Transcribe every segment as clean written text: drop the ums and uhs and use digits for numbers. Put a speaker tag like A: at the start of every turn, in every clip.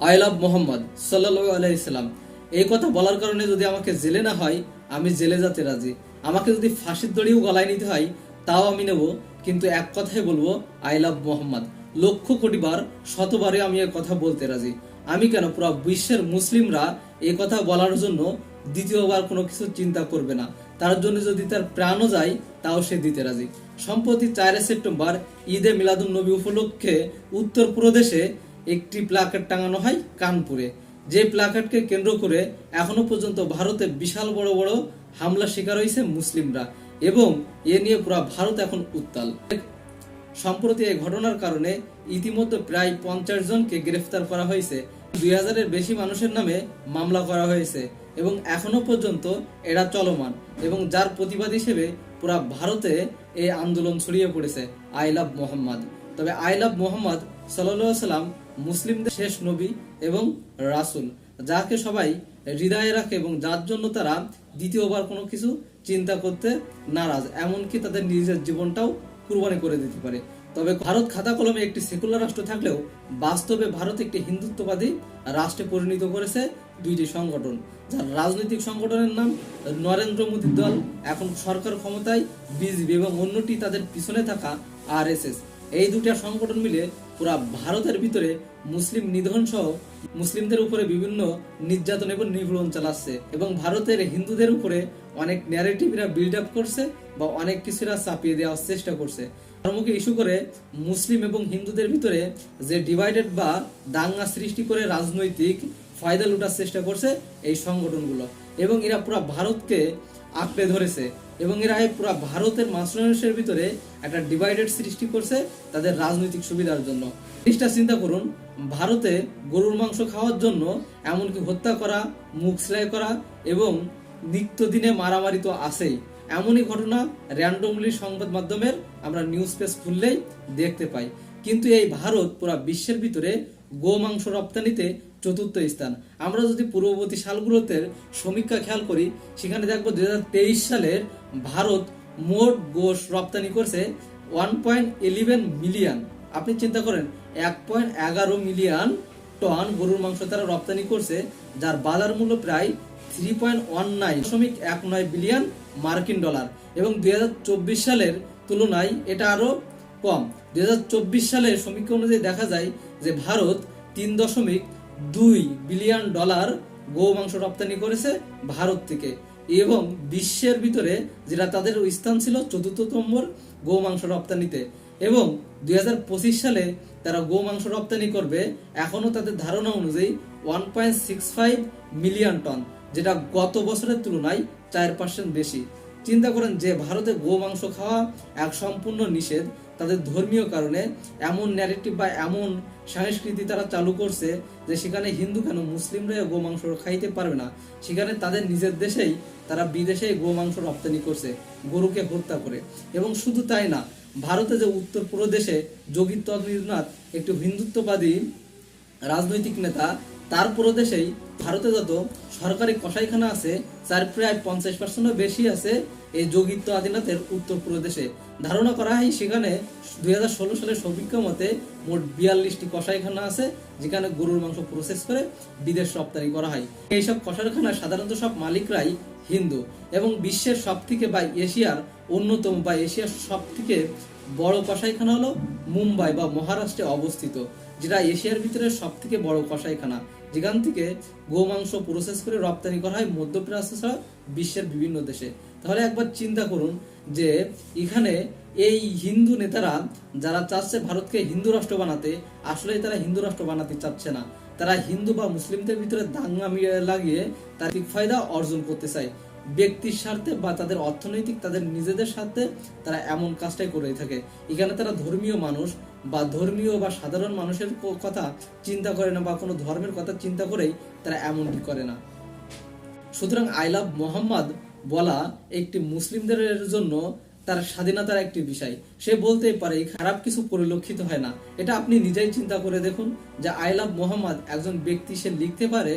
A: I love Mohammad সাল্লাল্লাহু আলাইহি সাল্লাম। এই কথা বলার কারণে যদি আমাকে জেলে না হয়, আমি জেলে যেতে রাজি। আমাকে যদি ফাঁসির দড়িও গলায় নিতে হয়, তাও আমি নেব। কিন্তু এক কথাই বলবো, আই লাভ মোহাম্মদ। লক্ষ কোটি বার, শতবারে আমি এ কথা বলতে রাজি। আমি কেন, পুরো বিশ্বের মুসলিমরা এই কথা বলার জন্য দ্বিতীয়বার কোনো কিছু চিন্তা করবে না। তার জন্য যদি তার প্রাণও যায়, তাও সে দিতে রাজি। সম্প্রতি 4 সেপ্টেম্বর ঈদে মিলাদুন নবী উপলক্ষে উত্তরপ্রদেশে একটি প্ল্যাকার্ড টাঙানো হয় কানপুরে। যে প্ল্যাকার্ডকে কেন্দ্র করে এখনো পর্যন্ত ভারতে বিশাল বড় বড় হামলা শিকার হয়েছে মুসলিমরা, এবং এ নিয়ে পুরো ভারত এখন উত্তাল। সম্প্রতি এই ঘটনার কারণে ইতিমধ্যে প্রায় 50 জনকে গ্রেফতার করা হয়েছে। 2000-এর বেশি মানুষের নামে মামলা করা হয়েছে এবং এখনো পর্যন্ত এরা চলমান, এবং যার প্রতিবাদ হিসেবে পুরা ভারতে এই আন্দোলন ছড়িয়ে পড়েছে আই লাভ মোহাম্মদ। তবে আই লাভ মোহাম্মদ সাল্লাল্লাহু আলাইহি সাল্লাম মুসলিমদের শেষ নবী এবং রাসূল, যাকে সবাই হৃদয়ে রাখে এবং যার জন্য তারা দ্বিতীয়বার কোনো কিছু চিন্তা করতে নারাজ, এমনকি তাদের নিজের জীবনটাও কুরবানি করে দিতে পারে। তবে ভারত খাতা কলমে একটি সেকুলার রাষ্ট্র থাকলেও বাস্তবে ভারত একটি হিন্দুত্ববাদী রাষ্ট্রে পরিণত করেছে দুইটি সংগঠন, যার রাজনৈতিক সংগঠনের নাম নরেন্দ্র মোদীর দল, এখন সরকার ক্ষমতায় বিজেপি, এবং অন্যটি তাদের পিছনে থাকা আরএসএস। এই দুটা সংগঠন মিলে পুরা ভারতের ভিতরে মুসলিম নিধন সহ মুসলিমদের উপরে বিভিন্ন নির্যাতন এবং নিপীড়ন চালাচ্ছে, এবং ভারতের হিন্দুদের উপরে অনেক ন্যারেটিভরা বিল্ড আপ করছে বা অনেক কিছুরা চাপিয়ে দেওয়ার চেষ্টা করছে। ধর্মকে ইস্যু করে মুসলিম এবং হিন্দুদের ভিতরে যে ডিভাইডেড বা দাঙ্গা সৃষ্টি করে রাজনৈতিক ফায়দা লুটার চেষ্টা করছে এই সংগঠনগুলো, এবং এরা পুরো ভারতকে আঁকড়ে ধরেছে, এবং এরা পুরো ভারতের মানুষের ভিতরে একটা ডিভাইডেড সৃষ্টি করছে তাদের রাজনৈতিক সুবিধার জন্য। জিনিসটা চিন্তা করুন, ভারতে গরুর মাংস খাওয়ার জন্য এমনকি হত্যা করা, মুখ সেলাই করা এবং নিত্যদিনে মারামারি তো আছেই। এমনই ঘটনা র্যান্ডমলি সংবাদ মাধ্যমের আমরা নিউজ পেজ খুললেই দেখতে পাই। কিন্তু এই ভারত পুরো বিশ্বের ভিতরে গো মাংস রপ্তানিতে চতুর্থ স্থান। আমরা যদি পূর্ববর্তী সালগুলোতে সমীক্ষা খেয়াল করি, সেখানে দেখবো 2023 সালের ভারত মোট গোশ রপ্তানি করছে 1.11 মিলিয়ন। আপনি চিন্তা করেন, 1.11 মিলিয়ন টন গরুর মাংস তারা রপ্তানি করছে, যার বাজার মূল্য প্রায় 3.19 বিলিয়ন মার্কিন ডলার, এবং 2024 সালের তুলনায় এটা আরো কম। 2024 সালের সমীক্ষা অনুযায়ী দেখা যায় যে ভারত 3.2 বিলিয়ন ডলার গো মাংস রপ্তানি করেছে ভারত থেকে, এবং বিশ্বের ভিতরে যেটা তাদের স্থান ছিল 4র্থ নম্বর গো মাংস রপ্তানিতে। এবং 2025 সালে তারা গো মাংস রপ্তানি করবে এখনো তাদের ধারণা অনুযায়ী 1.65 মিলিয়ন টন, যেটা গত বছরের তুলনায় 4% বেশি। চিন্তা করেন যে ভারতে গো মাংস খাওয়া এক সম্পূর্ণ নিষেধ, তাদের ধর্মীয় কারণে এমন ন্যারেটিভ বা এমন সংস্কৃতি তারা চালু করছে যে সেখানে হিন্দু কেন, মুসলিমরা গো মাংস খাইতে পারবে না। সেখানে তাদের নিজের দেশেই তারা বিদেশেই গো মাংস রপ্তানি করছে গরুকে হত্যা করে। এবং শুধু তাই না, ভারতে যে উত্তরপ্রদেশে যোগী আদিত্যনাথ একটি হিন্দুত্ববাদী রাজনৈতিক নেতা, তার প্রদেশেই ভারতে যত সরকারি কসাইখানা আছে তার প্রায় 50% বেশি আছে এই যোগী আদিত্যনাথের উত্তরপ্রদেশে। ধারণা করা হয় সেখানে 2016 সালের সমীক্ষা মতে মোট 42টি কসাইখানা আছে, যেখানে গরুর মাংস প্রসেস করে বিদেশ রপ্তানি করা হয়। এইসব কসাইখানার সাধারণত সব মালিকরাই হিন্দু, এবং বিশ্বের সব থেকে বা এশিয়ার অন্যতম বা এশিয়ার সব থেকে বড় কসাইখানা হলো মুম্বাই বা মহারাষ্ট্রে অবস্থিত, যেটা এশিয়ার ভিতরে সব থেকে বড় কসাইখানা, যেখান থেকে গোমাংস প্রসেস করে রপ্তানি করা হয় মধ্যপ্রাচ্য ছাড়া বিশ্বের বিভিন্ন দেশে। তাহলে একবার চিন্তা করুন যে এখানে এই হিন্দু নেতারা যারা চাচ্ছে ভারতকে হিন্দু রাষ্ট্র বানাতে, আসলে তারা হিন্দু রাষ্ট্র বানাতে চাচ্ছে না। তারা হিন্দু বা মুসলিমদের ভিতরে দাঙ্গা লাগিয়ে তার ফায়দা অর্জন করতে চায় ব্যক্তির স্বার্থে বা তাদের অর্থনৈতিক, তাদের নিজেদের স্বার্থে তারা এমন কাজটাই করে থাকে। এখানে তারা ধর্মীয় মানুষ বা ধর্মীয় বা সাধারণ মানুষের কথা চিন্তা করে না, বা কোনো ধর্মের কথা চিন্তা করেই তারা এমনটি করে না। সুতরাং আই লাভ মোহাম্মদ বলা একটি মুসলিমদের জন্য তার স্বাধীনতার একটি বিষয়। সে বলতেই পারে খারাপ কিছু পরিলক্ষিত হয় না। এটা আপনি নিজেই চিন্তা করে দেখুন যে আই লাভ মোহাম্মদ একজন ব্যক্তি সে লিখতে পারে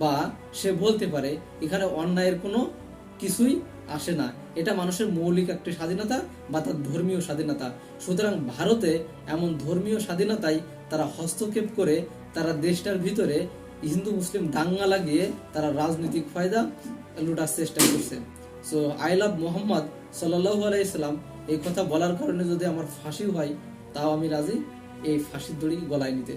A: বা সে বলতে পারে, এখানে অন্যায়ের কোনো কিছুই আসে না। এটা মানুষের মৌলিক একটি স্বাধীনতা বা তার ধর্মীয় স্বাধীনতা। সুতরাং ভারতে এমন ধর্মীয় স্বাধীনতায় তারা হস্তক্ষেপ করে তারা দেশটার ভিতরে হিন্দু মুসলিম দাঙ্গা লাগিয়ে তারা রাজনৈতিক ফায়দা লুটার চেষ্টা করছে। সো আই লাভ মোহাম্মদ সাল্লাল্লাহু আলাইহি সাল্লাম এই কথা বলার কারণে যদি আমার ফাঁসি হয়, তাও আমি রাজি এই ফাঁসির দড়ি গলায় নিতে।